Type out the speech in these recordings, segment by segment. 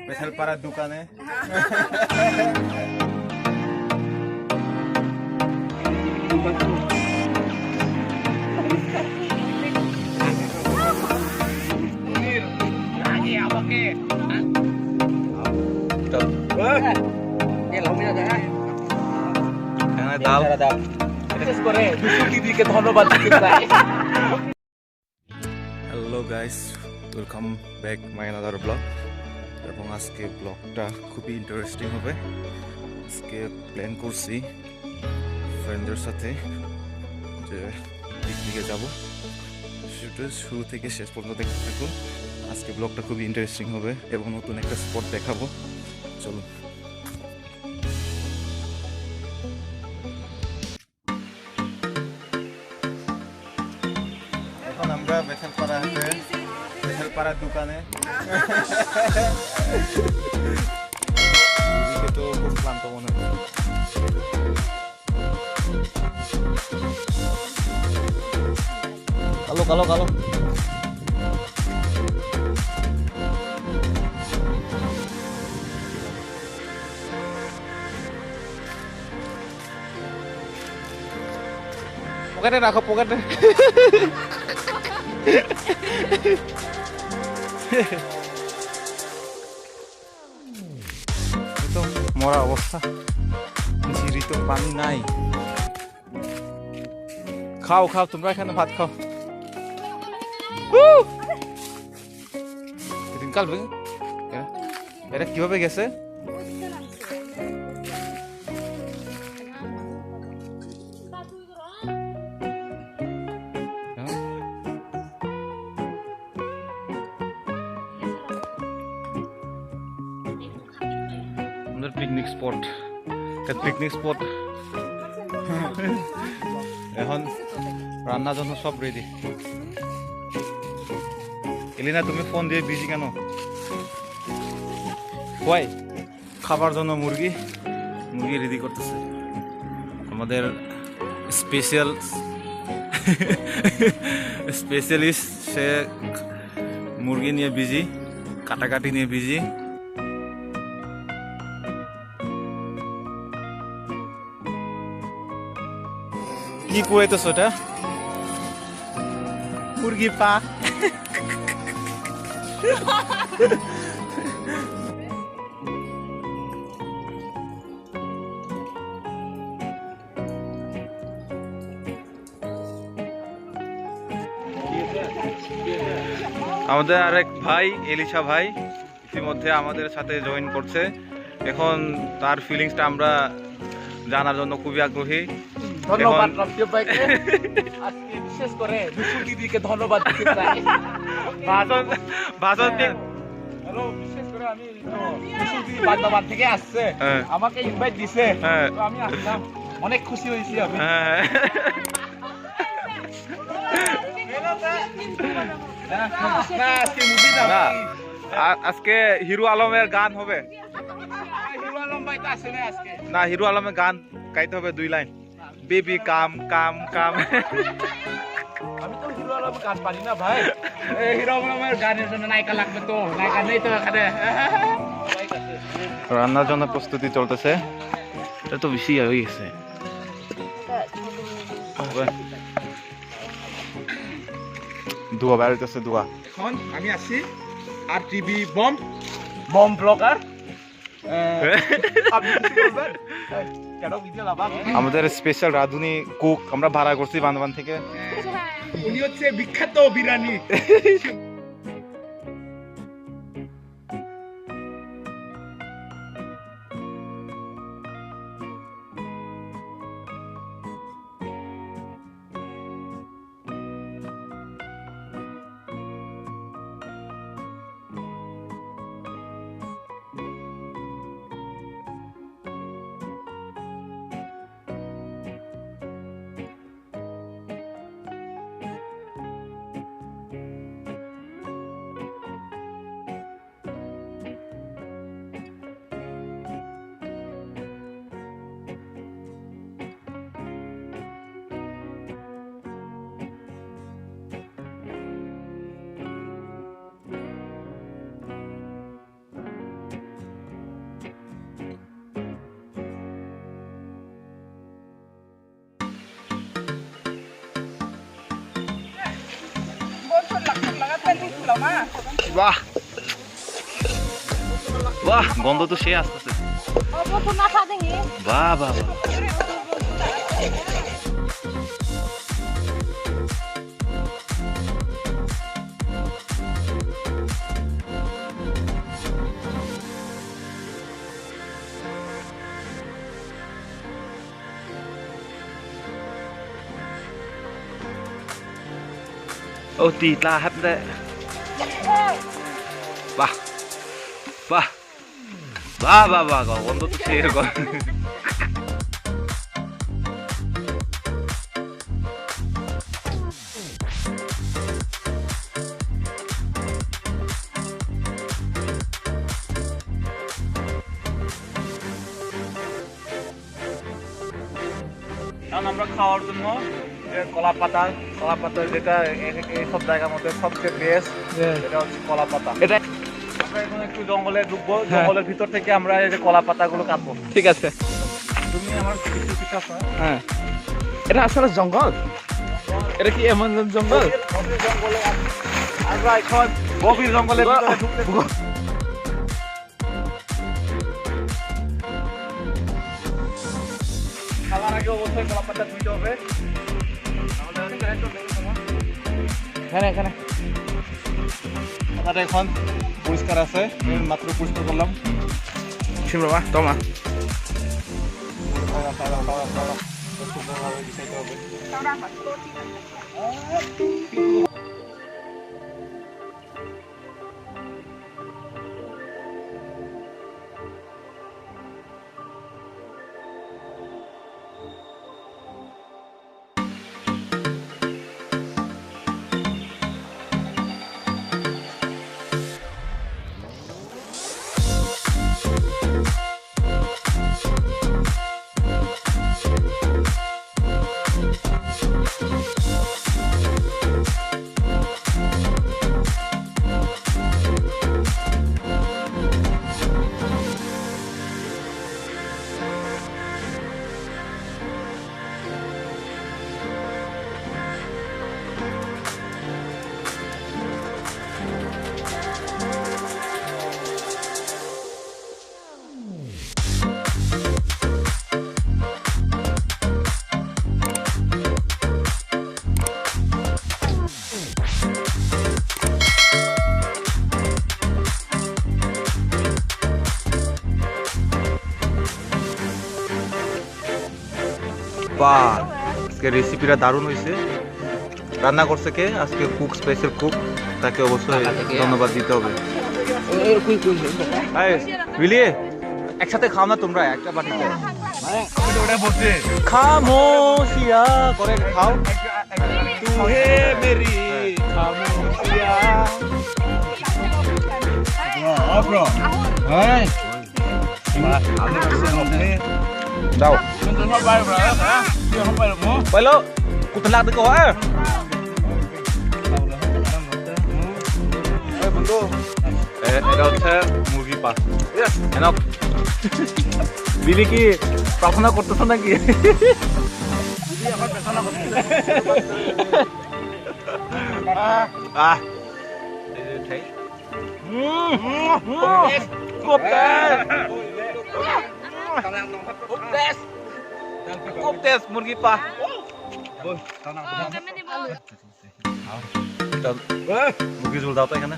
বেথাল পাড়ার দোকানে। ধন্যবাদ। Hello guys, welcome back my another blog. এবং আজকে ব্লগটা খুবই ইন্টারেস্টিং হবে। আজকে প্ল্যান করছি ফ্রেন্ডদের সাথে যে পিকনিকে যাব। সেটা শুরু থেকে শেষ পর্যন্ত দেখতে থাকুন। আজকে ব্লগটা খুবই ইন্টারেস্টিং হবে এবং নতুন একটা স্পট দেখাবো। চলুন। এখন আমরা বেথালপাড়ার দোকানে। এদিকে তো খুব ক্লান্ত মনে হয়। কালো কালো কালো পকেটে রাখো, পকেটে। একদম মরা অবস্থা, ঝিরি তো পানি নাই। খাও খাও, তোমরা এখানে ভাত খাও। দিনকাল এটা কিভাবে গেছে? পিকনিক স্পট, এখন রান্নার জন্য সব রেডি। এলিনা, তুমি ফোন দিয়ে বিজি কেন? কয় খাবার জন্য মুরগি রেডি করতেছে আমাদের স্পেশালিস্ট। সে মুরগি নিয়ে বিজি, কাটাকাটি নিয়ে বিজি। কি কুয়াইতেছ এটা? মুরগি পা। আমাদের আরেক ভাই এলিশা ভাই ইতিমধ্যে আমাদের সাথে জয়েন করছে। এখন তার ফিলিংসটা আমরা জানার জন্য খুবই আগ্রহী। ধন্যবাদ রফিক ভাইকে, আজকে বিশেষ করে দুশু দিদিকে ধন্যবাদ দিতে চাই। ভাষণ দিয়ে হ্যালো, বিশেষ করে আমি দুশু দিদি বাগদাবাদ থেকে আসছে, আমাকে ইনভাইট দিছে, তো আমি আসলাম, অনেক খুশি হয়েছি আমি। আজকে হিরো আলমের গান হবে হিরো আলম ভাই তো আসলে আজকে না, হিরো আলমের গান গাইতে হবে 2 লাইন। বেবি কাম কাম কাম। আমি তো হিরো আলমের গান পারি না ভাই। হিরো আলমের গানের জন্য নায়িকা লাগবে, তো নায়িকা নেই তো এখানে। রান্নার জন্য প্রস্তুতি চলতেছে। এটা তো বেশি হয়ে গেছে। ধোয়া বেরোতেছে, ধোয়া। এখন আমি আছি আর টিভি বম ব্লগার। আমাদের স্পেশাল রাঁধুনি কুক আমরা ভাড়া করছি বান্দরবান থেকে। উনি হচ্ছে বিখ্যাত বিরিয়ানি। বাহ বাহ, গন্ধ তো সে আসতেছে। বাহ বাহ বাহ। Ô tì la hấp đấy. Ba. Ba. Ba ba ba có con tốt xe con. আমরা খাওয়ার জন্য কলা পাতা যেটা এই সব জায়গার মধ্যে সবচেয়ে বেস্ট, এটা হচ্ছে কলা পাতা। এটা আমরা এখন একটু জঙ্গলে ঢুকবো, জঙ্গলের ভিতর থেকে আমরা এই যে কলা পাতাগুলো কাটবো। ঠিক আছে, তুমি আমার কিছু কিছু আছে। হ্যাঁ, এটা আসলে জঙ্গল, এটা কি এমন জঙ্গল? জঙ্গলে আমরা এখন গভীর জঙ্গলের ভিতরে ঢুকতে খাওয়ার আগে অবশ্যই কলা পাতা ধুইতে হবে। এখানে পাতাটা এখন পরিষ্কার আছে, মাত্র পরিষ্কার করলাম। বাবা তোমা বাহ, আজকে রেসিপিটা দারুণ হয়েছে। রান্না করছে কে? আজকে কুক, স্পেশাল কুক, তাকে অবশ্যই ধন্যবাদ দিতে হবে। মিলিয়ে একসাথে খাও না তোমরা একটা বাটিতে, খামোশিয়া করে খাও। তুহে মেরি খামোশিয়া ব্রো। হ্যাঁ দাও Không bay rồi hả? Chưa không bay được nữa. বাইলো কুতলা দেখো। এটা হচ্ছে মুরগি পা। বিলি কি প্রার্থনা করতেছো নাকি? মুরগি পা মুরগি ঝোল দাও তো এখানে।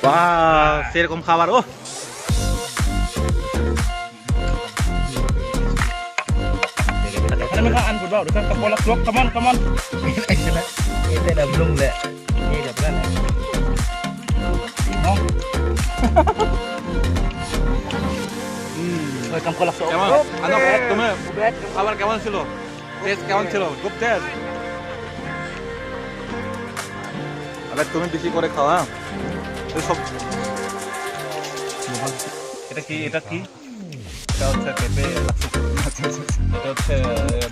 বাহ, সেরকম খাবার। ও Ini mereka an berbau, dekat bolak blok, come on. Ini dah belum deh. Ini dah berani. No. Kamu kolak sok. কেমন? তুমি খাবার কেমন ছিল? টেস্ট কেমন ছিল? খুব টেস্ট। আরে তুমি বেশি করে খাওয়া। সব এটা কি? এটা হচ্ছে পেঁপে। এটা হচ্ছে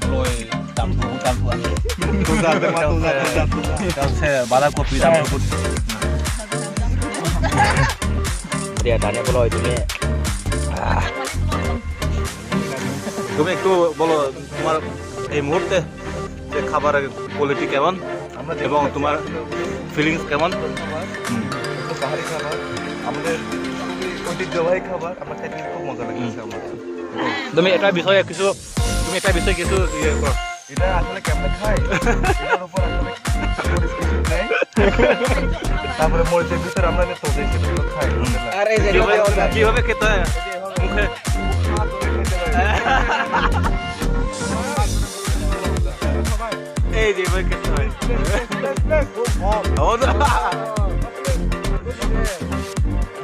ব্লয় টামপুয়ান। এটা হচ্ছে বাঁধাকপি টামপুয়ান। Dia tanya kalau itu nih. তুমি একটু বলো তোমার এই মুহূর্তে যে খাবারের কোয়ালিটি কেমন? এবং তোমার ফিলিংস কেমন? পাহাড়ি খাবার আমাদের খুবই ঐতিহ্যবাহী খাবার, আমার খেতে খুব মজা লাগছে আমার। তুমি এটা বিষয়ে কিছু ইয়ে করো। এটা আসলে কেমন খাই এটার উপর আসলে পরিস্থিতি নেই। তারপরে মরিচের ভিতরে আমরা তো সেগুলো খাই। আরে কিভাবে খেতে হয় মুখে? এই যেভাবে খেতে হয়।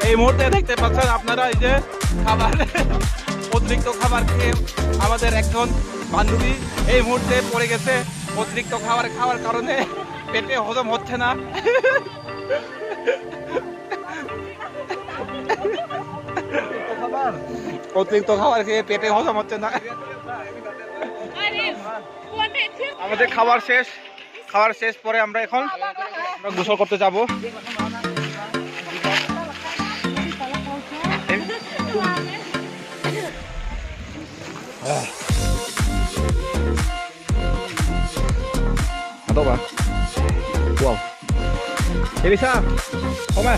এই মুহূর্তে দেখতে পাচ্ছেন আপনারা এই যে খাবার, অতিরিক্ত খাবার খেয়ে আমাদের একজন বান্ধবী এই মুহূর্তে পড়ে গেছে। অতিরিক্ত খাবার খাওয়ার কারণে পেটে হজম হচ্ছে না। অতিরিক্ত খাবার খেয়ে পেটে হজম হচ্ছে না। আমাদের খাবার শেষ পরে আমরা এখন গোসল করতে যাব। Atau apa? Wow. Elisa, kome?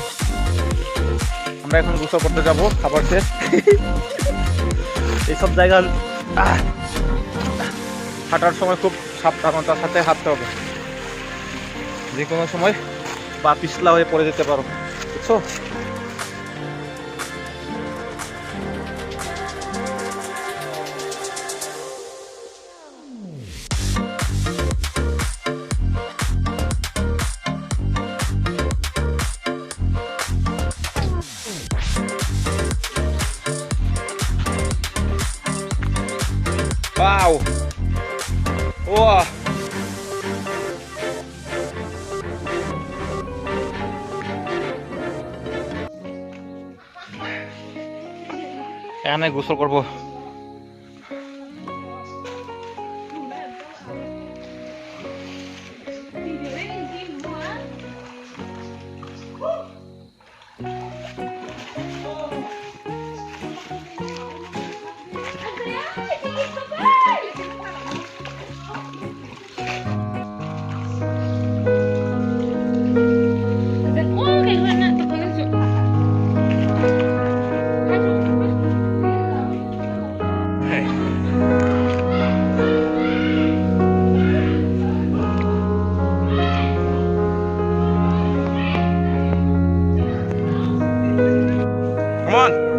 আমরা এখন গোসল করতে যাব, খাবার শেষ। এইসব জায়গা হাঁটার সময় খুব সাবধানতার সাথে হাঁটতে হবে, যে কোনো সময় পা পিছলা হয়ে পড়ে যেতে পারো, বুঝছো? Wow. Wah. এখানে গোসল করব। Come on.